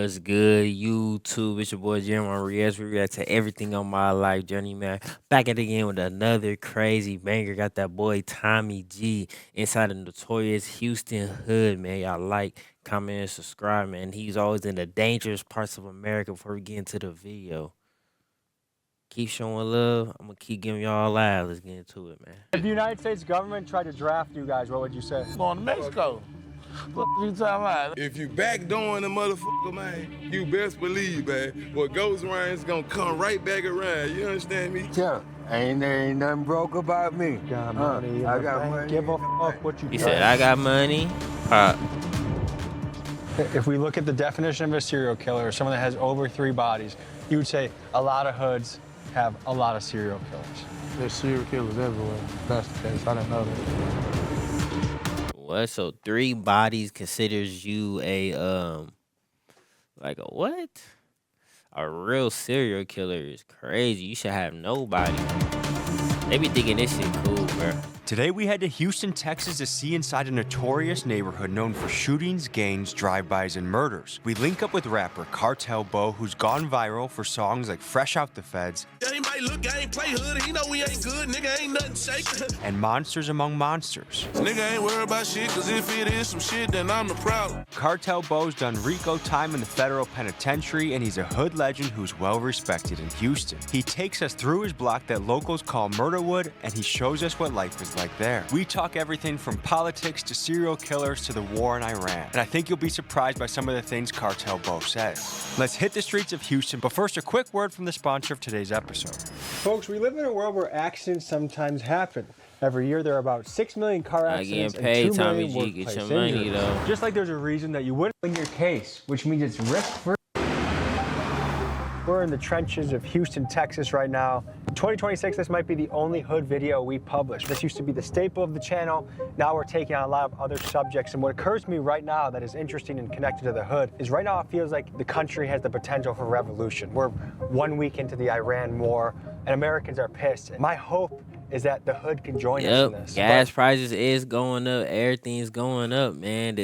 What's good, YouTube? It's your boy JUAN Reacts. We react to everything on my life journey, man. Back at it again with another crazy banger. Got that boy Tommy G inside the notorious Houston hood, man. Y'all like, comment, and subscribe, man. He's always in the dangerous parts of America before we get into the video. Keep showing love. I'm gonna keep giving y'all live. Let's get into it, man. If the United States government tried to draft you guys, what would you say? Going to Mexico. What you talking about? If you backdooring the motherfucker, man, you best believe, man, what goes around is gonna come right back around. You understand me? Yeah, there ain't nothing broke about me. Got money. I got money. Give a fuck what you He got. said, I got money. If we look at the definition of a serial killer, someone that has over 3 bodies, you would say a lot of hoods have a lot of serial killers. There's serial killers everywhere. That's the case. I didn't know that. What? So 3 bodies considers you a like a what? A real serial killer is crazy. You should have nobody. They be thinking this shit cool, bro. Today we head to Houston, Texas to see inside a notorious neighborhood known for shootings, gangs, drive-bys, and murders. We link up with rapper Cartel Bo, who's gone viral for songs like Fresh Out the Feds, Yeah, he might look, I ain't play hood, he know we ain't good, nigga ain't nothing shake. and Monsters Among Monsters. Nigga ain't worried about shit, cause if it is some shit, then I'm the problem. Cartel Bo's done Rico time in the federal penitentiary, and he's a hood legend who's well respected in Houston. He takes us through his block that locals call Murdawood, and he shows us what life is like there. We talk everything from politics to serial killers to the war in Iran, and I think you'll be surprised by some of the things Cartel Bo says. Let's hit the streets of Houston, but first a quick word from the sponsor of today's episode. Folks, we live in a world where accidents sometimes happen. Every year there are about 6 million car Not accidents getting paid, and 2 Tommy million G. Get workplace your money, injuries. though. Just like there's a reason that you wouldn't win your case, which means it's risk-free. We're in the trenches of Houston, Texas right now. In 2026, this might be the only hood video we publish. This used to be the staple of the channel. Now we're taking on a lot of other subjects. And what occurs to me right now that is interesting and connected to the hood is right now it feels like the country has the potential for revolution. We're 1 week into the Iran war and Americans are pissed. And my hope is that the hood can join us in this. Gas prices is going up. Everything's going up, man.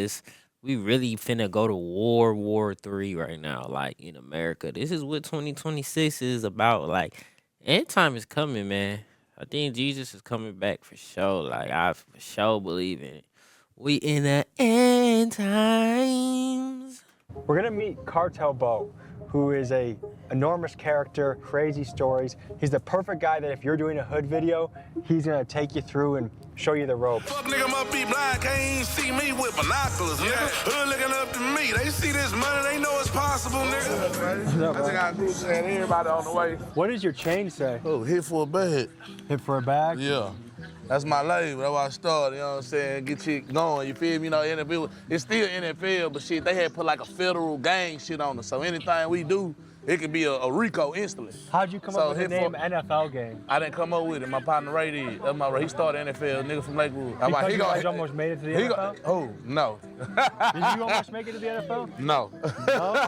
We really finna go to War 3 right now, like in America. This is what 2026 is about. Like, end time is coming, man. I think Jesus is coming back for sure. Like, I for sure believe in it. We in the end times. We're gonna meet Cartel Bo, who is a enormous character, crazy stories. He's the perfect guy that if you're doing a hood video, he's gonna take you through and show you the ropes. Fuck nigga must be blind, can't even see me with binoculars, nigga. Hood looking up to me, they see this money, they know it's possible, nigga. I just got a group saying everybody on the way. What does your chain say? Oh, hit for a bag. Hit for a bag? Yeah. That's my label. That's why I started, you know what I'm saying? Get shit going, you feel me? You know, NFL, it's still NFL, but shit, they had put like a federal gang shit on us. So anything we do, it could be a Rico instantly. How'd you come up with the name NFL Gang? I didn't come up with it. My partner Ray did. That's my He started NFL, nigga from Lakewood. Because you guys almost made it to the NFL? Oh, no. Did you almost make it to the NFL? No. No?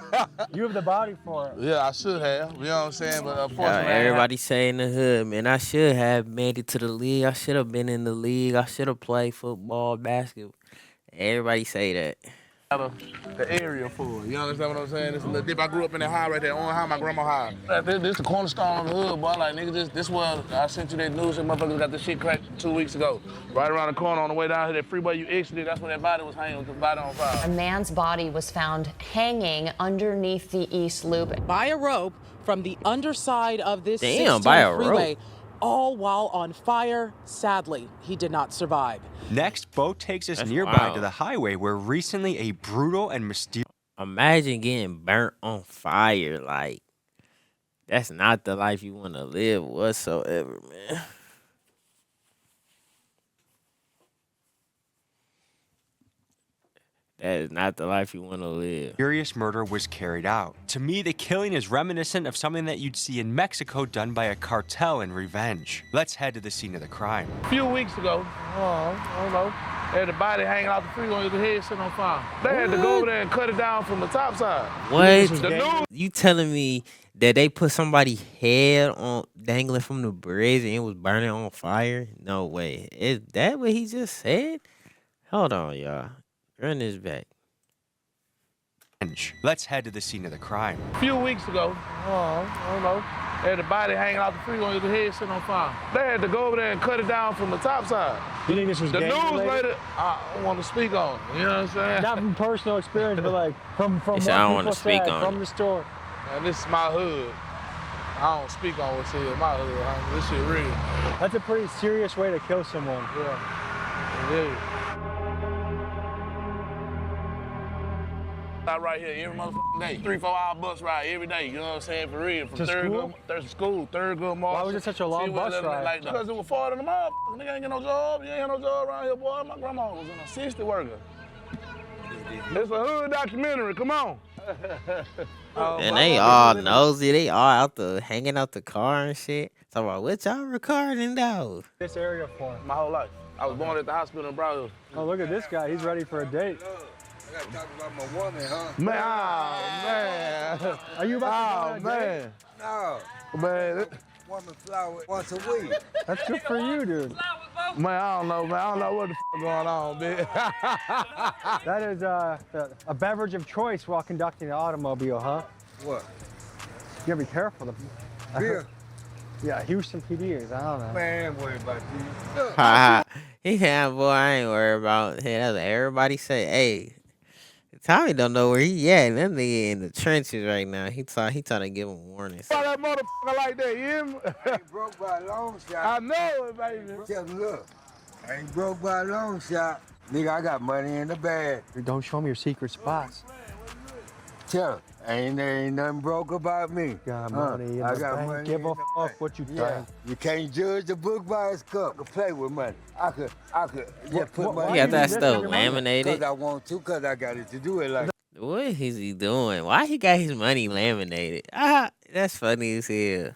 You have the body for it. Yeah, I should have. You know what I'm saying? But unfortunately, Everybody say in the hood, man, I should have made it to the league. I should have been in the league. I should have played football, basketball. Everybody say that. the area for it. You understand what I'm saying? It's a little dip. I grew up in that high right there, on high, my grandma high. This the cornerstone of the hood, boy. Like, nigga, this where I sent you that news and motherfuckers got this shit cracked 2 weeks ago. Right around the corner on the way down here, that freeway you exited, that's where that body was hanging with the body on fire. A man's body was found hanging underneath the East Loop. By a rope from the underside of this by a freeway, rope. all while on fire. Sadly, he did not survive. Next, Bo takes us That's nearby wild. to the highway where recently a brutal and mysterious Imagine getting burnt on fire. Like, that's not the life you want to live whatsoever, man. That is not the life you want to live. murder was carried out. To me, the killing is reminiscent of something that you'd see in Mexico done by a cartel in revenge. Let's head to the scene of the crime. A few weeks ago, I don't know, they had the body hanging out the freeway with the head sitting on fire. They had to go over there and cut it down from the top side. What? The news. You telling me that they put somebody's head on dangling from the bridge and it was burning on fire? No way. Is that what he just said? Hold on, y'all. Run this back. Let's head to the scene of the crime. A few weeks ago, I don't know, they had the body hanging out the freeway with the head sitting on fire. They had to go over there and cut it down from the top side. You think this was The gang news related? later, I don't want to speak on it, you know what I'm saying? Not from personal experience, but like from what said, "I don't wanna people speak said on from it." the store. Man, this is my hood. I don't speak on what's here in my hood, homie. This shit real. That's a pretty serious way to kill someone. Yeah. It is. Out right here every motherfucking day. 3-4 hour bus ride every day, you know what I'm saying? For real. From To school? Third good Marshall. Why was it such a long bus ride? Because it was far than the motherfucker. Nigga ain't get no job. You ain't had no job around here, boy. My grandma was an assistant worker. It's a hood documentary, come on. And they all nosy. They all hanging out the car and shit. Talking about what y'all recording though. This area for? My whole life. I was born at the hospital in Broward. Oh, look at this guy. He's ready for a date. I gotta talk about my woman, huh? Man, man. Are you about to go on a date? No. Man, Woman flower once a week. That's good for you, dude. man, I don't know, man. I don't know what the f going on, bitch. That is a beverage of choice while conducting an automobile, huh? What? You gotta be careful. Beer? Yeah, Houston PD is. I don't know. Man, worry about these. Look. Yeah, boy, I ain't worried about. Hey, that's what everybody say. Hey, Tommy don't know where he at. That nigga in the trenches right now. He trying to give him warnings. Why that motherfucker like that, you hear me? I ain't broke by a long shot. I know it, baby. Tell me, look. I ain't broke by a long shot. Nigga, I got money in the bag. Don't show me your secret spots. Tell him. Ain't nothing broke about me. Got money in I the got bank. money Give in a the fuck bank. what you Yeah, think. you can't judge the book by its cup. I could play with money. I could just put money He got in that it. stuff Because laminated. I want to, because I got it to do it like. What is he doing? Why he got his money laminated? That's funny as hell.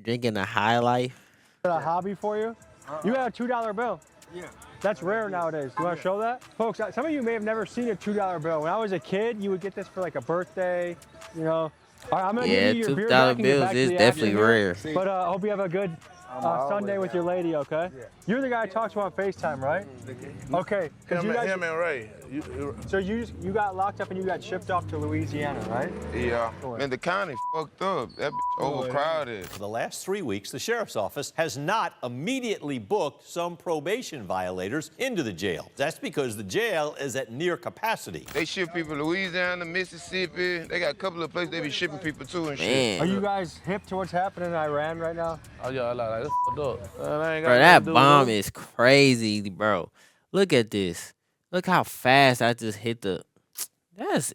Drinking a high life. Is that a hobby for you? You got a $2 bill. Yeah. That's rare nowadays. You want to show that? Folks, some of you may have never seen a $2 bill. When I was a kid, you would get this for like a birthday, you know. All right, I'm going to Yeah, give you your beer $2 back and get bills back to is the definitely action here. rare. But I hope you have a good Sunday with your lady, okay? Yeah. You're the guy I talked to on FaceTime, right? Okay. 'Cause you guys, Him and Ray. so you got locked up and you got shipped off to Louisiana, right? Yeah. Man, the county fucked up. That bitch overcrowded. For the last 3 weeks, the sheriff's office has not immediately booked some probation violators into the jail. That's because the jail is at near capacity. They ship people to Louisiana, Mississippi. They got a couple of places they be shipping people to and shit. Man. Are you guys hip to what's happening in Iran right now? Oh, yeah, like, that's fucked up. I ain't got Bro, nothing that to do with bomb it. is crazy, bro. Look at this. Look how fast I just hit the. That's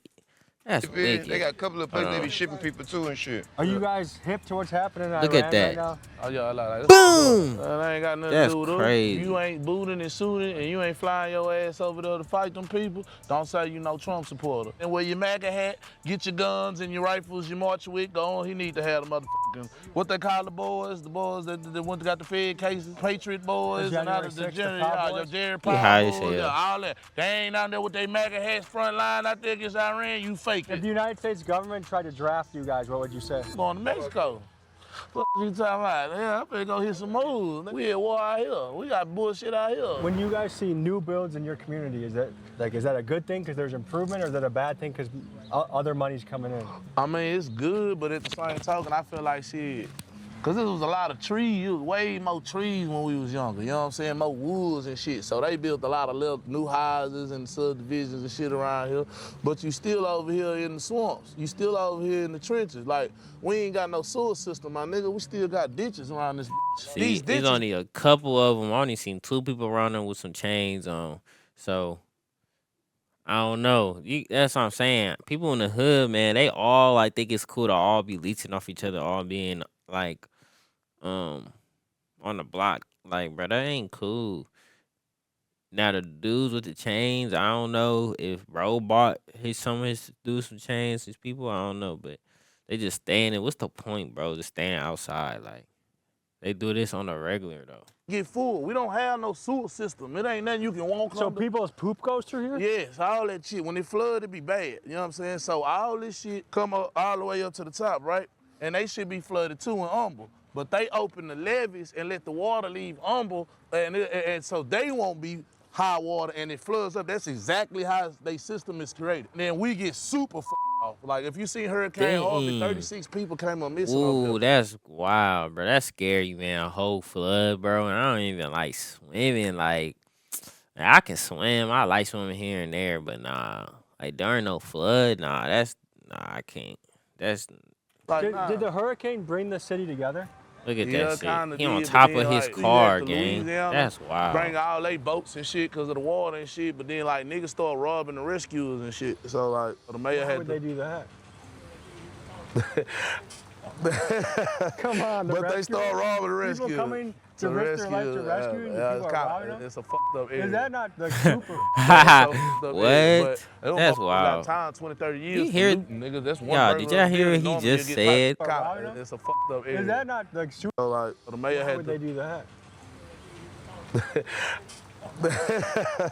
wicked. They got a couple of places Hold they on. be shipping people to and shit. Are you guys hip to what's happening in Look Iran at that. right now? Oh, yeah, like, Boom! I ain't got nothing That's to do with crazy. it. You ain't booting and shooting, and you ain't flying your ass over there to fight them people. Don't say you no Trump supporter. And wear your MAGA hat, get your guns and your rifles, you march with, go on. He need to have the motherfucking, what they call the boys that went to got the Fed cases, Patriot boys, and all the January 6th, the January, Proud your Boys? Jerry He high as Powell, hell. all that. They ain't out there with their MAGA hats front line out there against Iran, you fake If it. the United States government tried to draft you guys, what would you say? Going to Mexico. What you talking about? Yeah, I'm finna go hit some moves. We at war out here. We got bullshit out here. When you guys see new builds in your community, is that a good thing because there's improvement, or is that a bad thing because other money's coming in? I mean, it's good, but at the same token, I feel like shit. Cause it was a lot of trees, it was way more trees when we was younger, you know what I'm saying? More woods and shit. So they built a lot of little new houses and subdivisions and shit around here. But you still over here in the swamps. You still over here in the trenches. Like, we ain't got no sewer system, my nigga. We still got ditches around this bitch. See, These there's ditches, only a couple of them. I only seen 2 people running with some chains on. So, I don't know. That's what I'm saying. People in the hood, man, they all like think it's cool to all be leeching off each other, all being like, on the block. Like, bro, that ain't cool. Now the dudes with the chains, I don't know if bro bought some of his dudes some chains, his people, I don't know, but they just standing. What's the point, bro? Just staying outside, like. They do this on the regular though. get full. We don't have no sewer system. It ain't nothing you can walk So under. people's poop goes through here? Yes, all that shit. When it flood, it be bad. You know what I'm saying? So all this shit come up all the way up to the top, right? And they should be flooded too in Humble. But they open the levees and let the water leave Humble, and so they won't be high water and it floods up. That's exactly how their system is created. Then we get super off. Like if you see Hurricane Harvey, 36 people came up missing. Ooh, that's wild, bro. That's scary, man. A whole flood, bro. And I don't even like swimming. Like, I can swim. I like swimming here and there, but nah. Like during no flood, nah. I can't. That's Did the hurricane bring the city together? look at Yeah, that kinda shit. He on did, but top then, of his like, you car, had to gang. Louisiana, That's wild. Bring all they boats and shit because of the water and shit. But then like niggas start robbing the rescuers and shit. So like the mayor Why had would to. they do that? Come on, But they start robbing the rescuers. People coming to risk their life to rescue and yeah, people are robbing them? it's a fucked up area. Is that not like super? What? That's wild. Time 20, 30 years. You hear? Niggas, that's one Y'all, did y'all hear what he just said? It's a fucked up area. Is that not like super? So like the mayor Why had would to. they do that?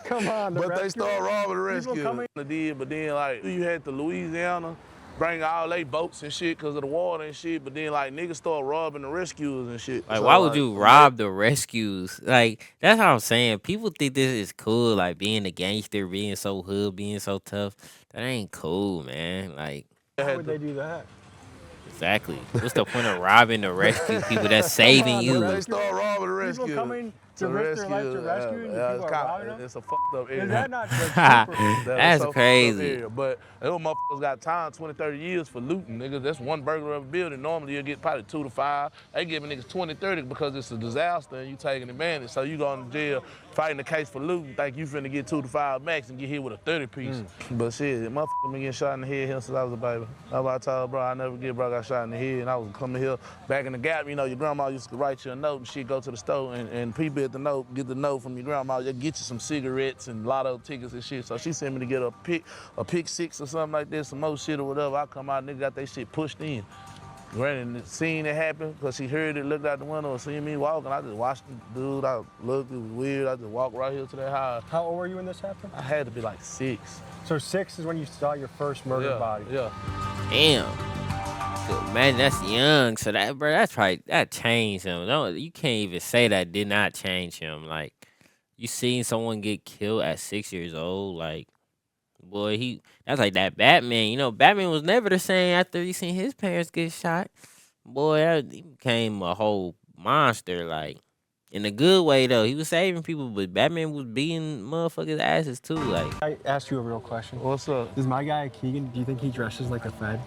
Come on, But they start robbing the People rescuers. coming- But then like you had to Louisiana, bring all they boats and shit because of the water and shit. But then like niggas start robbing the rescuers and shit. Like, So, why would you rob the rescues? Like, that's what I'm saying. People think this is cool, like being a gangster, being so hood, being so tough. That ain't cool, man. Like, Why would they do that? exactly. What's the point of robbing the rescue people that's saving you? They start robbing the rescuers. People coming to risk their life to rescue and people are robbing them? It's a fucked up area. Is that not like super? That's so crazy. area. But those motherfuckers got time 20, 30 years for looting, niggas. That's one burglar of a building. Normally you'll get probably 2 to 5. They giving niggas 20, 30 because it's a disaster and you taking advantage. So you going to jail fighting the case for looting, think you finna get 2 to 5 max and get hit with a 30 piece. But shit, motherfucker been getting shot in the head here since I was a baby. That's why I told bro I never get bro got shot in the head and I was coming here back in the Gap. You know, your grandma used to write you a note and she'd go to the store and people at the note, get the note from your grandma, you get you some cigarettes and lotto tickets and shit. So she sent me to get a pick 6 or something like this, some more shit or whatever. I come out, nigga got that shit pushed in. Granted, seen it happen because she heard it, looked out the window and seen me walking. I just watched the dude. I looked, it was weird. I just walked right here to that house. How old were you when this happened? I had to be like 6. So 6 is when you saw your first murdered body. Yeah. Damn. Man, that's young. So that, bro, that's probably, that changed him. No, you can't even say that did not change him. Like, you seen someone get killed at 6 years old, like, boy, that's like that Batman. You know, Batman was never the same after he seen his parents get shot. Boy, he became a whole monster, like, in a good way, though. He was saving people, but Batman was beating motherfuckers' asses, too, like. I asked you a real question. What's up? Does my guy Keegan, do you think he dresses like a Fed?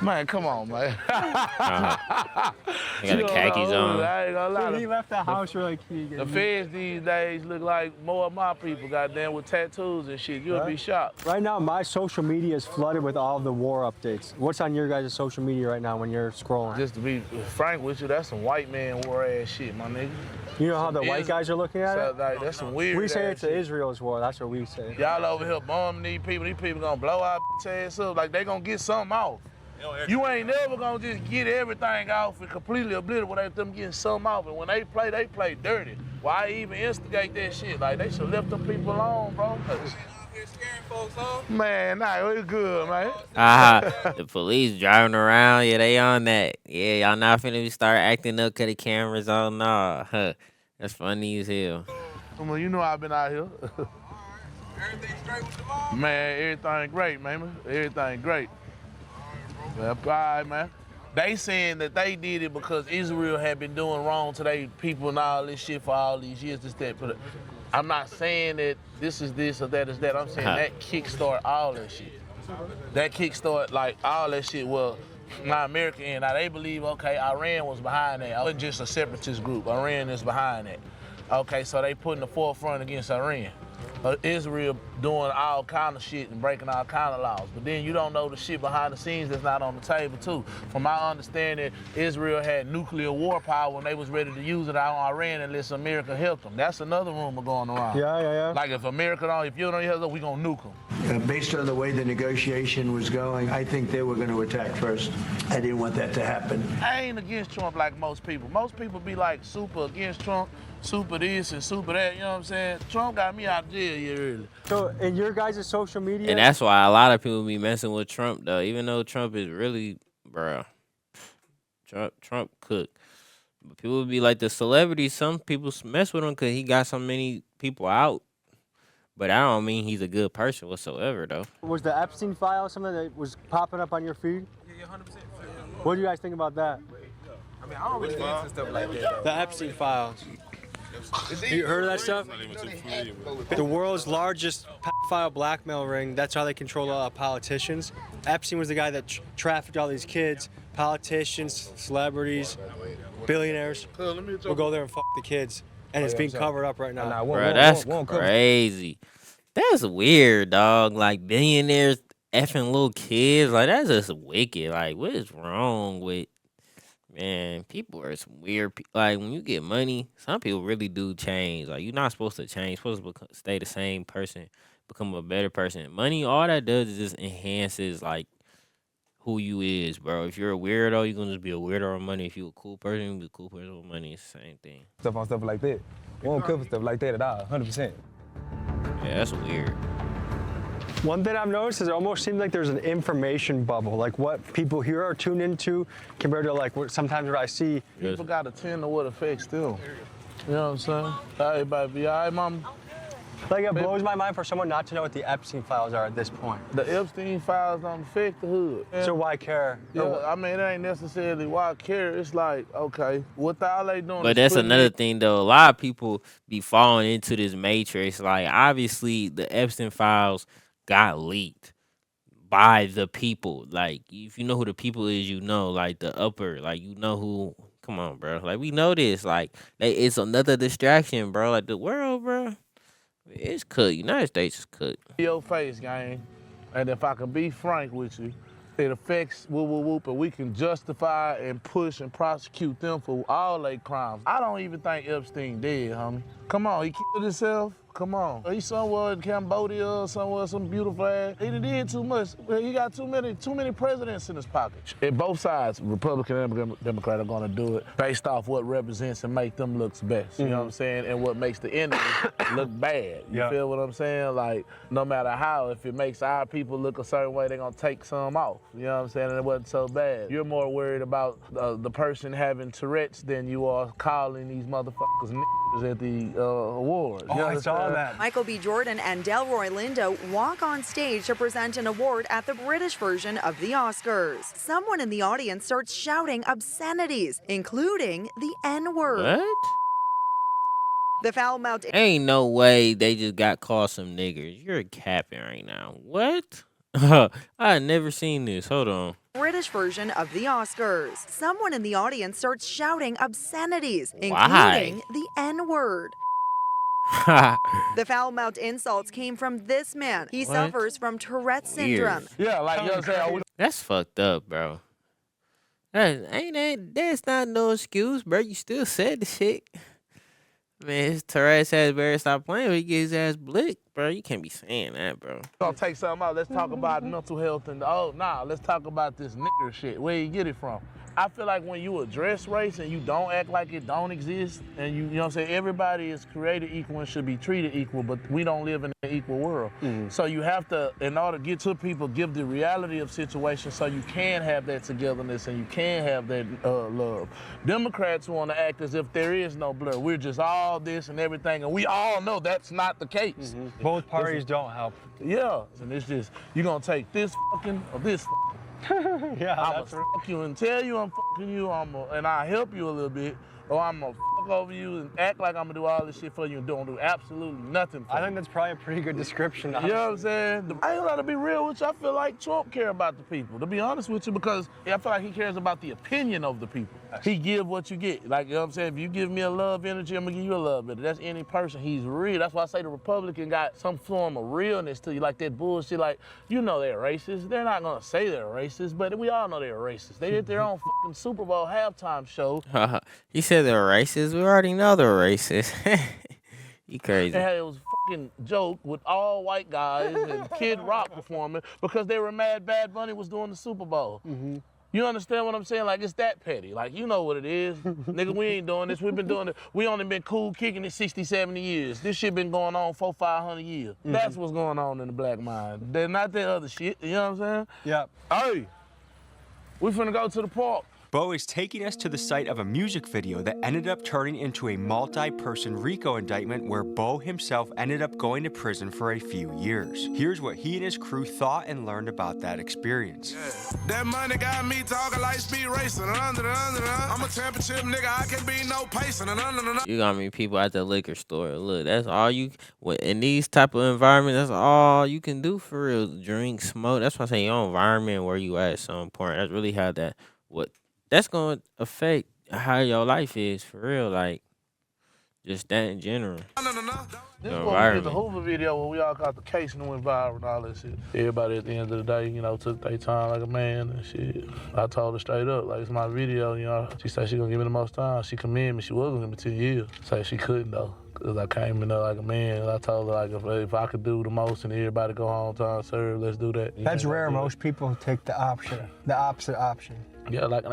Man, come on, man. He got the khakis on. I ain't gonna lie. When he left the house, you're like Keegan. The feds these days look like more of my people, goddamn, with tattoos and shit. You'll be shocked. Right now, my social media is flooded with all the war updates. What's on your guys' social media right now when you're scrolling? Just to be frank with you, that's some white man war ass shit, my nigga. You know how the white guys are looking at it? Like, that's some weird We say ass it's shit. Israel's war. That's what we say. Y'all over here bombing these people. These people gonna blow our ass up. Like, they gonna get something off. You ain't never gonna just get everything off and completely obliterate them getting something off. And when they play dirty. Why even instigate that shit? Like, they should left them people alone, bro. Man, nah, it's good, man. The police driving around, yeah, they on that. Yeah, y'all not finna start acting up cause the cameras on, nah. Huh. That's funny as hell. Well, you know I've been out here. Everything straight with the mom? Man, everything great, man. Everything great. Well, all right, man. They saying that they did it because Israel had been doing wrong to their people and all this shit for all these years. This, that, but I'm not saying that this is this or that is that. I'm saying that kickstart all that shit. That kickstart like all that shit. Well, now America and now they believe okay, Iran was behind that. It wasn't just a separatist group. Iran is behind that. Okay, so they put in the forefront against Iran. Israel doing all kind of shit and breaking all kind of laws. But then you don't know the shit behind the scenes that's not on the table too. From my understanding, Israel had nuclear war power when they was ready to use it on Iran unless America helped them. That's another rumor going around. Yeah. Like if you don't help them, we gonna nuke them. Based on the way the negotiation was going, I think they were going to attack first. I didn't want that to happen. I ain't against Trump like most people. Most people be like super against Trump, super this and super that, you know what I'm saying? Trump got me out of jail here early. So in your guys' social media? And that's why a lot of people be messing with Trump, though. Even though Trump is really, bruh, Trump cook. But people be like the celebrities, some people mess with him because he got so many people out. But I don't mean he's a good person whatsoever, though. Was the Epstein file something that was popping up on your feed? Yeah, 100%. What do you guys think about that? I mean, I don't really get into stuff like that. The Epstein files. You heard of that stuff? The world's largest pedophile blackmail ring. That's how they control politicians. Epstein was the guy that trafficked all these kids, politicians, celebrities, billionaires. We'll go there and fuck the kids. And it's being covered up right now. Bro, that's crazy. That's weird, dog. Like, billionaires effing little kids. Like, that's just wicked. Like, what is wrong with... Man, people are some weird. Like, when you get money, some people really do change. Like, you're not supposed to change. You're supposed to stay the same person, become a better person. Money, all that does is just enhances, like, who you is, bro. If you're a weirdo, you're going to just be a weirdo with money. If you're a cool person, you'll be a cool person with money. It's the same thing. Stuff on stuff like that. We don't cover stuff like that at all, 100%. Yeah, that's weird. One thing I've noticed is it almost seems like there's an information bubble, like what people here are tuned into compared to like what sometimes what I see. People got to tend to what affects them. You know what I'm saying? Everybody be all right, mama. Like, it blows my mind for someone not to know what the Epstein files are at this point. The Epstein files don't affect the hood. So why care? Yeah, I mean, it ain't necessarily why I care. It's like, okay, what all they doing? But that's another thing, though. A lot of people be falling into this matrix. Like, obviously, the Epstein files got leaked by the people. Like, if you know who the people is, you know, like, the upper, like, you know who. Come on, bro. Like, we know this. Like, it's another distraction, bro. Like, the world, bro. It's cooked. United States is cooked. Your face, gang. And if I can be frank with you, it affects whoop, and we can justify and push and prosecute them for all their crimes. I don't even think Epstein dead, homie. Come on, he killed himself. Come on. He's somewhere in Cambodia or somewhere, some beautiful ass. He did too much. He got too many presidents in his pocket. And both sides, Republican and Democrat, are gonna do it based off what represents and make them look best. You know what I'm saying? And what makes the enemy look bad. You feel what I'm saying? Like, no matter how, if it makes our people look a certain way, they're gonna take some off. You know what I'm saying? And it wasn't so bad. You're more worried about the person having Tourette's than you are calling these motherfuckers niggas at the awards. Oh, I saw that. Michael B. Jordan and Delroy Lindo walk on stage to present an award at the British version of the Oscars. Someone in the audience starts shouting obscenities, including the N-word. What? The foul-mouthed... Ain't no way they just got called some niggers. You're capping right now. What? I never seen this. Hold on. British version of the Oscars. Someone in the audience starts shouting obscenities, Why? including the N-word. The foul-mouthed insults came from this man. He suffers from Tourette's syndrome. Yeah, like, you know what I'm saying? That's fucked up, bro. That's not no excuse, bro. You still said the shit. Man, his Tourette's ass better stop playing or he get his ass blicked, bro. You can't be saying that, bro. Gonna take something out. Let's talk about mental health and let's talk about this nigger shit. Where you get it from? I feel like when you address race and you don't act like it don't exist, and you know what I'm saying, everybody is created equal and should be treated equal, but we don't live in an equal world. So you have to, in order to get to people, give the reality of situations so you can have that togetherness and you can have that love. Democrats want to act as if there is no blur. We're just all this and everything, and we all know that's not the case. Both parties don't help. Yeah, and it's just, you're gonna take this fucking or this fucking. Yeah, I'ma fuck you and tell you I'm fucking you, and I'll help you a little bit, or I'm gonna fuck over you and act like I'm gonna do all this shit for you and don't do absolutely nothing for you. I think that's probably a pretty good description. You know what I'm saying? I ain't gotta be real with you. I feel like Trump care about the people, to be honest with you, because I feel like he cares about the opinion of the people. He give what you get. Like, you know what I'm saying? If you give me a love energy, I'm gonna give you a love energy. That's any person. He's real. That's why I say the Republican got some form of realness to you, like that bullshit. Like, you know they're racist. They're not gonna say they're racist, but we all know they're racist. They did their own fucking Super Bowl halftime show. He said they're racist. We already know they're racist. You crazy. It was a fucking joke with all white guys and Kid Rock performing because they were mad Bad Bunny was doing the Super Bowl. You understand what I'm saying? Like, it's that petty. Like, you know what it is. Nigga, we ain't doing this. We've been doing it. We only been cool kicking it 60, 70 years. This shit been going on 400, 500 years. That's what's going on in the black mind. They're not that other shit. You know what I'm saying? Yep. Hey, we finna go to the park. Bo is taking us to the site of a music video that ended up turning into a multi-person RICO indictment where Bo himself ended up going to prison for a few years. Here's what he and his crew thought and learned about that experience. That money got me talking like speed racing. I'm a championship nigga, I can be no pacing. You got me people at the liquor store. Look, that's all you in these type of environments. That's all you can do for real. Drink, smoke. That's why I say your environment where you at is so important. That's really how that's gonna affect how your life is for real. Like just that in general. This is what we did the Hoover video where we all got the case and went viral and all that shit. Everybody at the end of the day, you know, took their time like a man and shit. I told her straight up, like, it's my video, you know. She said she gonna give me the most time. She commended me. She was gonna give me 10 years. Say she couldn't though, cause I came in there like a man. And I told her like, if I could do the most and everybody go home time served, let's do that. That's rare. Most people take the opposite option. Yeah, like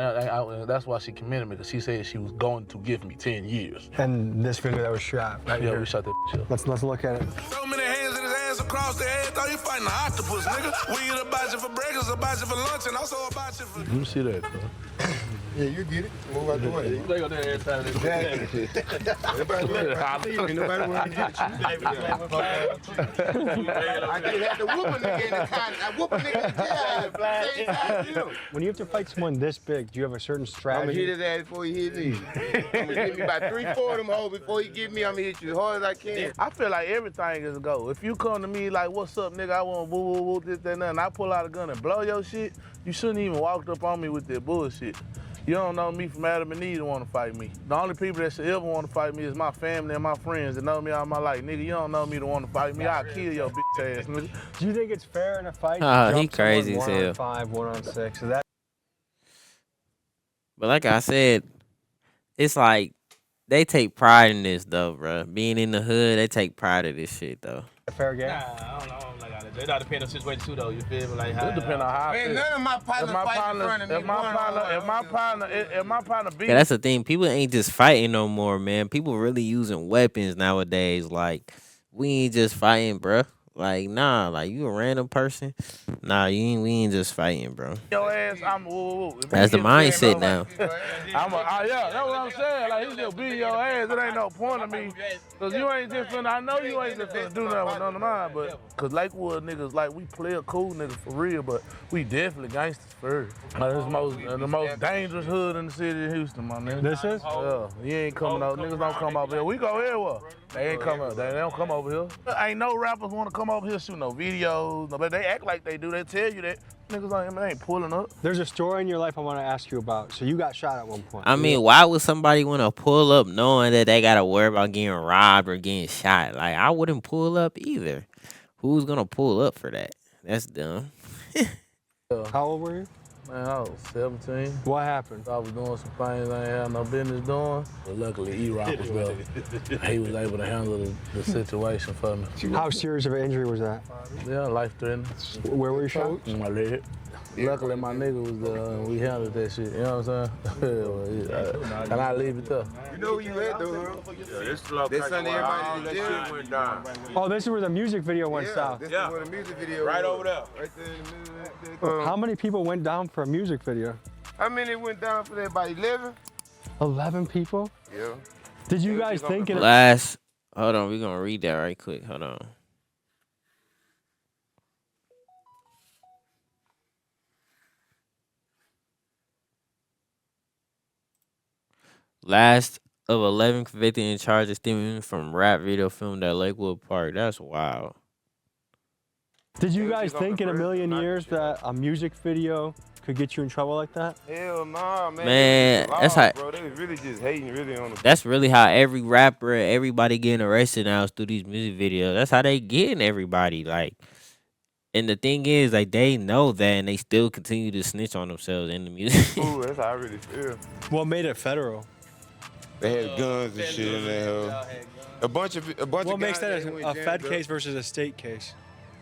that's why she commended me, because she said she was going to give me 10 years. And this video that was shot. Right yeah, here. we shot that shit. Let's look at it. So many hands in his ass across the head, thought you fighting an octopus, nigga. We eat about you for breakfast, about you for lunch, and also about you for... Let me see that, bro. Yeah, you get it. Move out the way. You play on that every time. Exactly. Nobody want to get you. I just had to whoop a nigga in the con. I whoop a nigga in the jail. When you have to fight someone this big, do you have a certain I'm strategy? gonna hit his ass before he hit me. I'm gonna hit me about 3-4 of them hoes before he get me. I'm gonna hit you as hard as I can. I feel like everything is a go. If you come to me like, what's up, nigga, I want woo, woo, woo, this, that, and that, and I pull out a gun and blow your shit, you shouldn't even walked up on me with that bullshit. You don't know me from Adam and Eve to want to fight me. The only people that should ever want to fight me is my family and my friends that know me all my life. Nigga, you don't know me to want to fight me. I'll kill your bitch ass, nigga. Do you think it's fair in a fight? He crazy as hell. 1-on-5, 1-on-6. Is that? But like I said, it's like they take pride in this though, bro. Being in the hood, they take pride in this shit though. A fair game? Nah, I don't know. It all depends on the situation too, though. You feel me? Like, It depends on how I feel. Man, none of my partners fight in front of me. If my partner beat Yeah, that's the thing. People ain't just fighting no more, man. People really using weapons nowadays. Like, we ain't just fighting, bruh. Like, nah, like you a random person. Nah, we ain't just fighting, bro. Your ass, I'm woo. That's the mindset now. Yeah, that's what I'm saying. Like, he just beat your ass. It ain't no point of me. Cause you ain't just finna, I know you ain't just finna do nothing with none of mine, but cause Lakewood niggas, like, we play a cool nigga for real, but we definitely gangsters for real. Like, this the most dangerous hood in the city of Houston, my nigga. This is? Yeah, you ain't coming out. Niggas don't come over here. We go everywhere. They ain't coming. They don't come over here. Ain't no rappers want to come over here shoot no videos. But they act like they do. They tell you that. Niggas ain't pulling up. There's a story in your life I want to ask you about. So you got shot at one point. I mean, why would somebody want to pull up knowing that they got to worry about getting robbed or getting shot? Like, I wouldn't pull up either. Who's going to pull up for that? That's dumb. How old were you? Man, I was 17. What happened? I was doing some things I ain't had no business doing. But luckily, E-Rock was there. He was able to handle the situation for me. How serious of an injury was that? Yeah, life-threatening. Where were you shot? In my leg. Luckily, my nigga was there and we handled that shit. You know what I'm saying? Can I leave it there? You know where you at, though, huh? Yeah, this Sunday, everybody in the gym went down. Oh, this is where the music video went south. This is where the music video right was. over there. Right there in the middle. How many people went down for a music video? How many went down for that? About 11? 11 people? Yeah. Did you guys think it? Hold on, we're going to read that right quick. Hold on. Last of 11 convicted in charges stemming from rap video filmed at Lakewood Park. That's wild. Did you guys think in a million years that a music video could get you in trouble like that? Hell nah, man. Man, that's how. Bro, they was really just hating really on the. That's really how every rapper, everybody getting arrested now is through these music videos. That's how they getting everybody. Like, and the thing is, like, they know that and they still continue to snitch on themselves in the music. Ooh, that's how I really feel. What made it federal? They had guns and shit in there. A bunch of What makes guys that a Fed case versus a state case?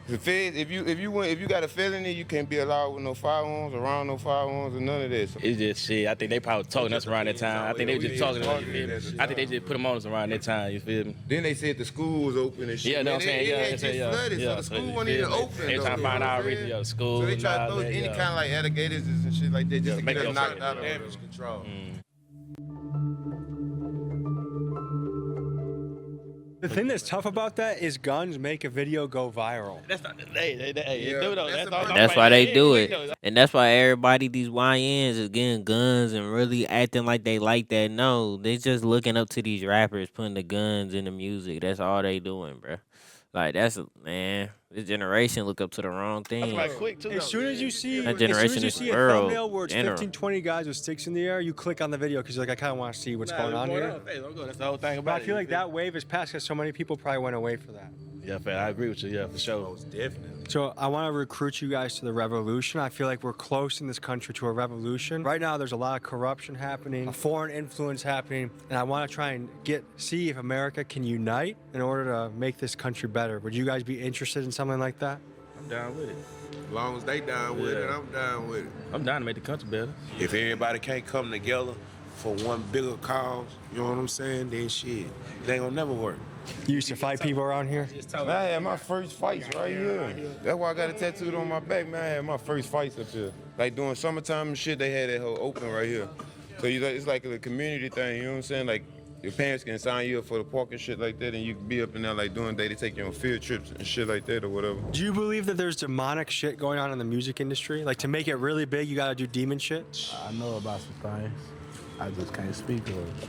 The feds, if you got a felony, you can't be allowed with no firearms, around no firearms, or none of that. So It's just shit. I think they probably talking us around that time. I think they just talking to us, you feel me? I think they just put them on us around that time, you feel me? Then they said the school was open and shit. Yeah, know what I'm saying? It had just flooded, so the school wasn't even open. Every time I find out reason, the school. So they try to throw any kind of like alligators and shit like that just to make get us them knocked say out of damage control. The thing that's tough about that is guns make a video go viral. That's not the That's why they do it. And that's why everybody, these YNs, is getting guns and really acting like they like that. No, they just looking up to these rappers, putting the guns in the music. That's all they doing, bro. Like, man, this generation look up to the wrong thing. As soon as you see, That generation as soon as you is see a world thumbnail where it's general. 15, 20 guys with sticks in the air, you click on the video because you're like, I kind of want to see what's going on here. That's the whole thing But about I feel like that wave is past because so many people probably went away for that. Yeah, I agree with you. Yeah, for sure. Definitely. So I want to recruit you guys to the revolution. I feel like we're close in this country to a revolution. Right now, there's a lot of corruption happening, a foreign influence happening, and I want to try and see if America can unite in order to make this country better. Would you guys be interested in something like that? I'm down with it. As long as they down with it, I'm down with it. I'm down to make the country better. If everybody can't come together for one bigger cause, you know what I'm saying, then shit, they ain't gonna never work. You used to fight people around here? Man, I had my first fights right here. That's why I got it tattooed on my back, man. I had my first fights up here. Like during summertime and shit, they had that whole open right here. So it's like a community thing, you know what I'm saying? Like your parents can sign you up for the park and shit like that, and you can be up in there like doing day to take you on field trips and shit like that or whatever. Do you believe that there's demonic shit going on in the music industry? Like to make it really big, you gotta do demon shit? I know about some things. I just can't speak of it.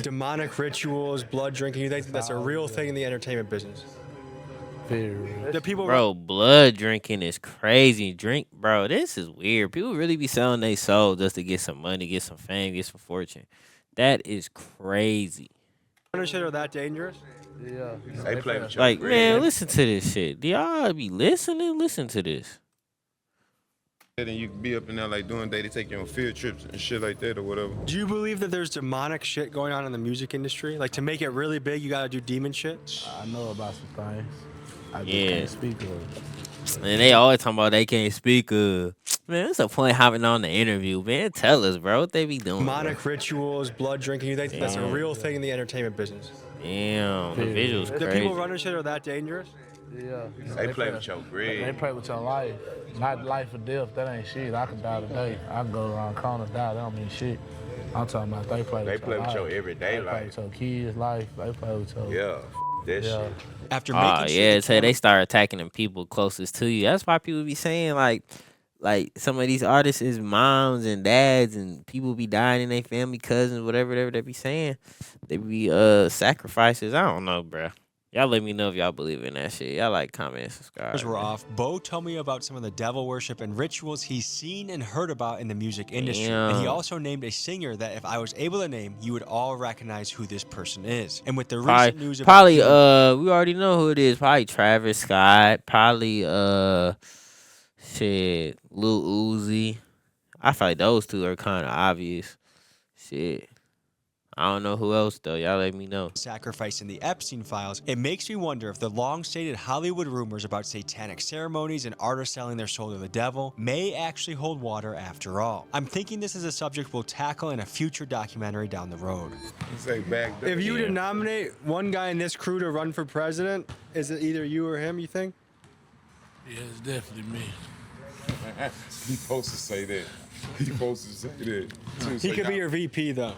Demonic rituals, blood drinking, you think that's a real thing in the entertainment business? The people, Bro, blood drinking is crazy. Bro, this is weird. People really be selling their soul just to get some money, get some fame, get some fortune. That is crazy. Shit are that dangerous? Yeah. They play with Like, man, listen to this shit. Do y'all be listening? Listen to this. And you can be up in there like doing day to take you on field trips and shit like that or whatever. Do you believe that there's demonic shit going on in the music industry? Like to make it really big, you gotta do demon shit? I know about some things. I just Yeah. can't speak of it. And they always talking about they can't speak. Man, what's the point hopping on the interview, man? Tell us, bro, what they be doing. Demonic rituals, blood drinking, you think that's a real thing in the entertainment business? Damn, the visuals The crazy. people running shit are that dangerous? Yeah. They play with your bread. They play with your life. Not life or death. That ain't shit. I can die today. I can go around corner die. That don't mean shit. I'm talking about they play with your everyday life. life. They play with your kids' life. They play with your... That shit. After Yeah, say they start attacking the people closest to you. That's why people be saying like some of these artists is moms and dads and people be dying in their family, cousins, whatever they be saying. They be sacrifices. I don't know, bruh. Y'all let me know if y'all believe in that shit. Y'all like, comment, and subscribe. We're off. Bo told me about some of the devil worship and rituals he's seen and heard about in the music industry. And he Damn. also named a singer that if I was able to name, you would all recognize who this person is. And with the Probably, recent news about we already know who it is. Probably Travis Scott. Probably shit, Lil Uzi. I feel like those two are kind of obvious. Shit. I don't know who else though. Y'all let me know. sacrifice in the Epstein files, it makes me wonder if the long-stated Hollywood rumors about satanic ceremonies and artists selling their soul to the devil may actually hold water after all. I'm thinking this is a subject we'll tackle in a future documentary down the road. If you were to nominate one guy in this crew to run for president, is it either you or him, you think? Yeah, it's definitely me. He supposed to say that. He supposed to say that. He could be your VP though.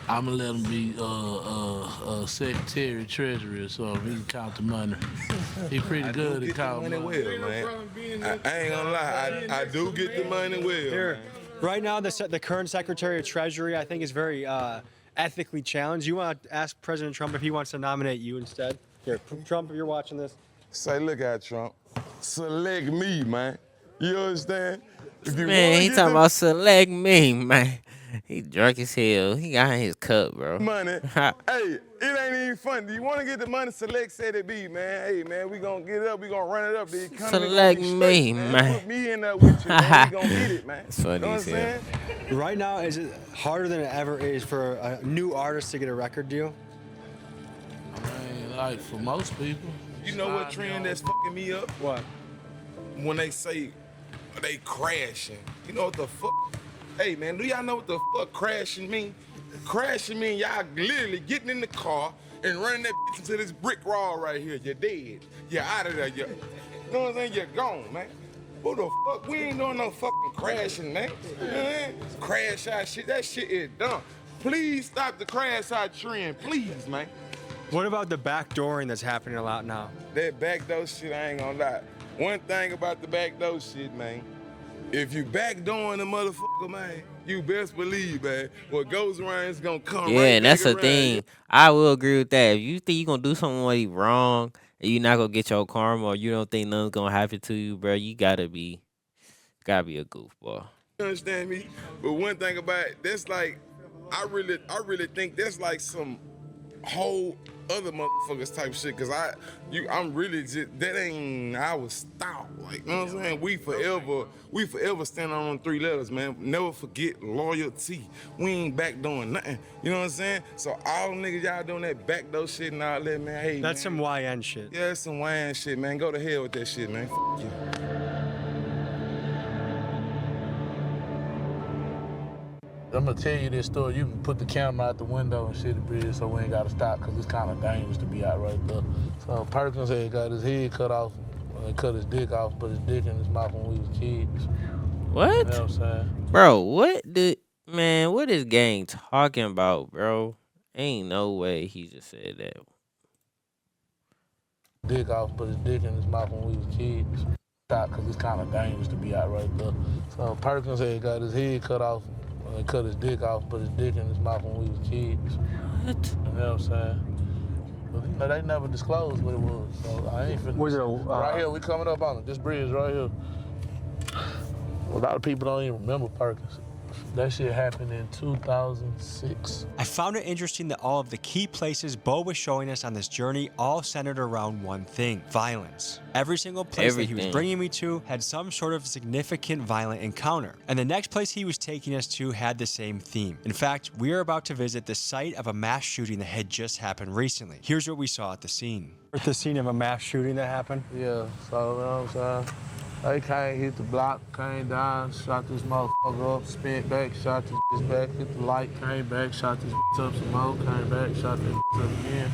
I'm gonna let him be secretary, treasurer, so he can count the money. He pretty good at counting money. Well, man. I ain't gonna lie. I do get the money well. Here, right now, the current Secretary of Treasury, I think, is very ethically challenged. You want to ask President Trump if he wants to nominate you instead? Here, Trump, if you're watching this. Say, look at Trump. Select me, man. You understand? If you Man, he wanna talking get about select me, man. He drunk as hell. He got in his cup, bro. the money, hey, it ain't even fun. Do you want to get the money? Select said it be, man. Hey, man, we gonna get it up. We gonna run it up. The economy Select gonna be straight, me, man. Put me in there with you, man. We gonna get it, man. It's funny You know what I'm as hell. saying? Right now, is it harder than it ever is for a new artist to get a record deal? I mean, like for most people. You know what trend that's fucking me up? What? When they say they crashing. You know what the fuck? Hey man, do y'all know what the fuck crashing mean? Crashing mean y'all literally getting in the car and running that bitch into this brick wall right here. You're dead. You're out of there. You know what I'm saying? You're gone, man. Who the fuck? We ain't doing no fucking crashing, man. Crash out shit. That shit is dumb. Please stop the crash out trend, please, man. What about the backdooring that's happening a lot now? That backdoor shit, I ain't gonna lie. One thing about the backdoor shit, man, if you backdooring the motherfucker, man, you best believe, man, what goes around is gonna come Yeah, right and that's back the around. thing. I will agree with that. If you think you're gonna do something wrong and you're not gonna get your karma, or you don't think nothing's gonna happen to you, bro, you gotta be a goofball. You understand me? But one thing about it, that's like, I really think that's like some whole other motherfuckers type shit. Cause I'm really just, that ain't our style. Like, you know what I'm saying? We forever stand on them 3 letters, man. Never forget loyalty. We ain't back doing nothing. You know what I'm saying? So all them niggas y'all doing that backdoor shit and all that, man. Hey, That's man, some YN shit. yeah, that's some YN shit, man. Go to hell with that shit, man. Fuck you. I'm gonna tell you this story. You can put the camera out the window and shit the bridge so we ain't gotta stop because it's kind of dangerous to be out right there. So Perkins had got his head cut off, cut his dick off, put his dick in his mouth when we was kids. What? You know what I'm saying? Bro, what is gang talking about, bro? Ain't no way he just said that. Dick off, put his dick in his mouth when we was kids. Stop because it's kind of dangerous to be out right there. So Perkins had got his head cut off, cut his dick off, put his dick in his mouth when we was kids. What? You know what I'm saying? But you know, they never disclosed what it was. So I ain't finna. Was it right here, we coming up on it. This bridge right here. A lot of people don't even remember Perkins. That shit happened in 2006. I found it interesting that all of the key places Bo was showing us on this journey all centered around one thing: violence. Every single place that he was bringing me to had some sort of significant violent encounter. And the next place he was taking us to had the same theme. In fact, we are about to visit the site of a mass shooting that had just happened recently. Here's what we saw at the scene. At the scene of a mass shooting that happened? Yeah, so you know what I'm saying? They came, hit the block, came down, shot this motherfucker up, spent back, shot this bitch back, hit the light, came back, shot this bitch up some more, came back, shot this bitch up again.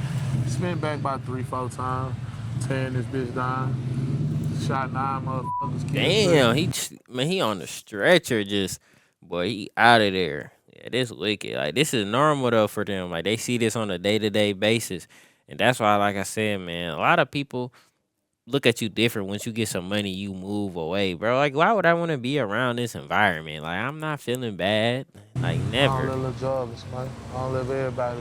Spent back about 3-4 times, tearing this bitch down. Shot 9 motherfuckers. Damn, he on the stretcher just, boy, he out of there. Yeah, this wicked. Like, this is normal though for them. Like, they see this on a day-to-day basis. And that's why, like I said, man, a lot of people look at you different. Once you get some money, you move away, bro. Like, why would I want to be around this environment? Like, I'm not feeling bad. Like, never. I don't live jobless, man. I don't live everybody.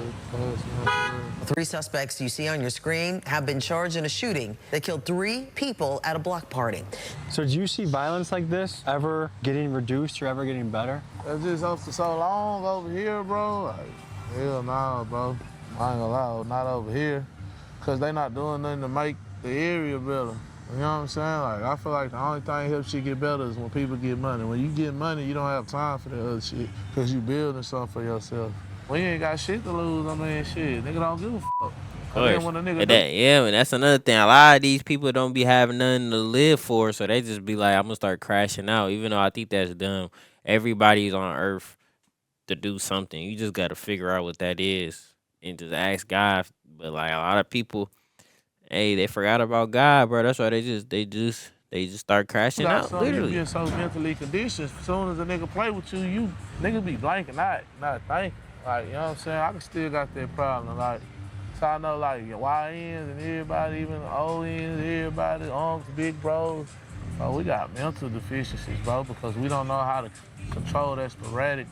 3 suspects you see on your screen have been charged in a shooting that killed 3 people at a block party. So do you see violence like this ever getting reduced or ever getting better? It's just up to so long over here, bro. Like, hell no, bro. I ain't gonna lie, not over here. Because they not doing nothing to make the area better. You know what I'm saying? Like, I feel like the only thing that helps you get better is when people get money. When you get money, you don't have time for that other shit because you building something for yourself. When you ain't got shit to lose, I mean, shit, nigga don't give a fuck. When a nigga And that's another thing. A lot of these people don't be having nothing to live for, so they just be like, I'm gonna start crashing out. Even though I think that's dumb. Everybody's on earth to do something. You just gotta figure out what that is and just ask God. But like a lot of people, hey, they forgot about God, bro. That's why they just start crashing out. Literally. You get so mentally conditioned. As soon as a nigga play with you, nigga be blanking out, not thinking. Like, you know what I'm saying? I can still got that problem. Like, so I know like YNs and everybody, even the ONs, everybody, uncles, big bros. So we got mental deficiencies, bro, because we don't know how to control that sporadic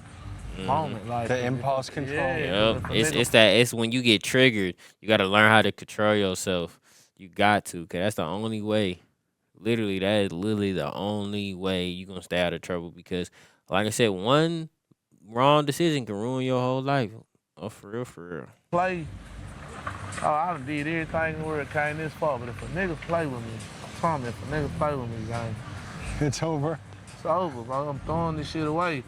moment. Like the impulse control. Yeah. Yep. It's when you get triggered, you gotta learn how to control yourself. You got to, cause that's the only way. Literally, that is literally the only way you gonna stay out of trouble. Because, like I said, one wrong decision can ruin your whole life. Oh, for real, for real. Play. Oh, I done did everything where it came this far, but if a nigga play with me, I promise, if a nigga play with me, gang, it's over. It's over, bro. I'm throwing this shit away.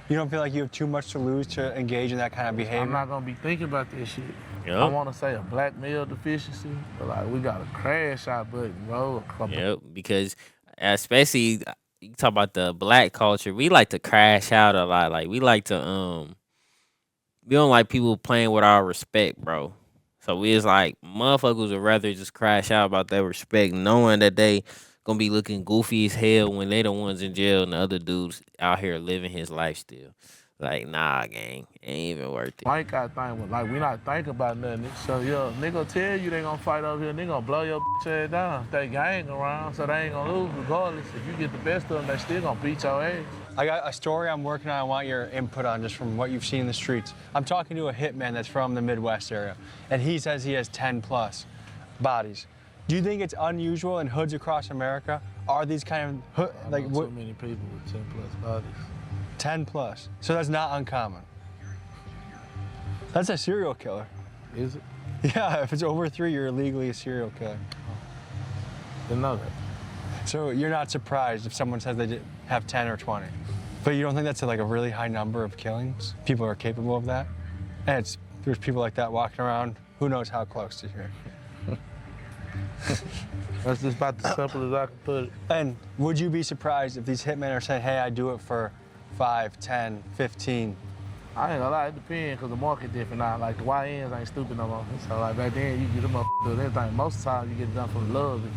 You don't feel like you have too much to lose to engage in that kind of behavior? I'm not gonna be thinking about this shit. I want to say a black male deficiency, but like we got a crash out button, bro. Yep, because especially you talk about the black culture, we like to crash out a lot. Like we like to we don't like people playing with our respect, bro. So we just like motherfuckers would rather just crash out about their respect, knowing that they gonna be looking goofy as hell when they the ones in jail and the other dudes out here living his life still. Like, nah, gang, ain't even worth it. Mike got think with like we not thinking about nothing. So yo, nigga tell you they gonna fight over here, they gonna blow your ass down. They gang around, so they ain't gonna lose regardless. If you get the best of them, they still gonna beat your ass. I got a story I'm working on I want your input on just from what you've seen in the streets. I'm talking to a hitman that's from the Midwest area, and he says he has 10 plus bodies. Do you think it's unusual in hoods across America? Are these kind of, like, so many people with 10 plus bodies. 10 plus. So that's not uncommon. That's a serial killer. Is it? Yeah, if it's over 3, you're illegally a serial killer. Didn't know that. So you're not surprised if someone says they have 10 or 20. But you don't think that's like a really high number of killings? People are capable of that? And there's people like that walking around, who knows how close to here. That's just about as simple as I can put it. And would you be surprised if these hitmen are saying, hey, I do it for 5, 10, 15? I ain't gonna lie, it depends, because the market different now. Like, the YNs ain't stupid no more. So, like, back then, you get them up doing anything. Most of the time, you get it done from love if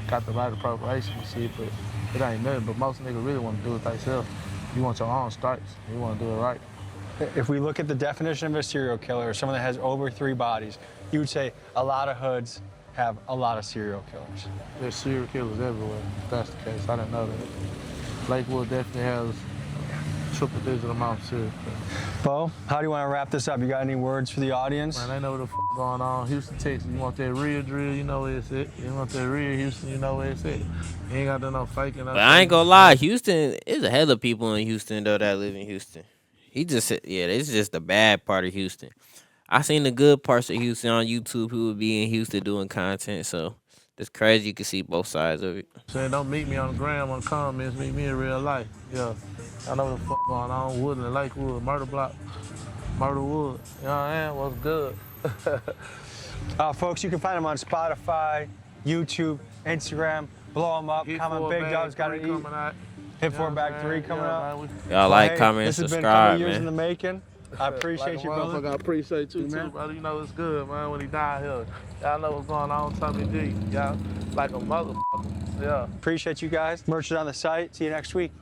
you got the right appropriation and shit, but it ain't nothing. But most niggas really want to do it themselves. You want your own stripes. You want to do it right. If we look at the definition of a serial killer, someone that has over 3 bodies, you would say a lot of hoods have a lot of serial killers. There's serial killers everywhere, if that's the case. I didn't know that. Lakewood definitely has triple-digit amount of serial killers. Bo, how do you want to wrap this up? You got any words for the audience? Man, they know what the f going on. Houston, Texas, you want that real drill, you know where it's at. You want that real Houston, you know where it's at. You ain't got to do no faking. But I ain't gonna lie, Houston, there's a hell of people in Houston, though, that live in Houston. It's just the bad part of Houston. I seen the good parts of Houston on YouTube. Who would be in Houston doing content, so it's crazy. You can see both sides of it. Saying don't meet me on the gram, on the comments, meet me in real life. Yeah, I know what the f going on. Woodland, Lakewood, Murderwood. You know what I mean? What's good? Folks, you can find them on Spotify, YouTube, Instagram. Blow them up. Comment Big Dog's got to eat. Hit 4 Bag 3 coming up. Y'all like, comment, and subscribe, man. This has been a couple years man. in the making. I appreciate like you, brother. I appreciate you, too, brother. You know it's good, man, when he died here. Y'all know what's going on, Tommy D. Y'all like a motherfucker. Yeah. Appreciate you guys. Merch is on the site. See you next week.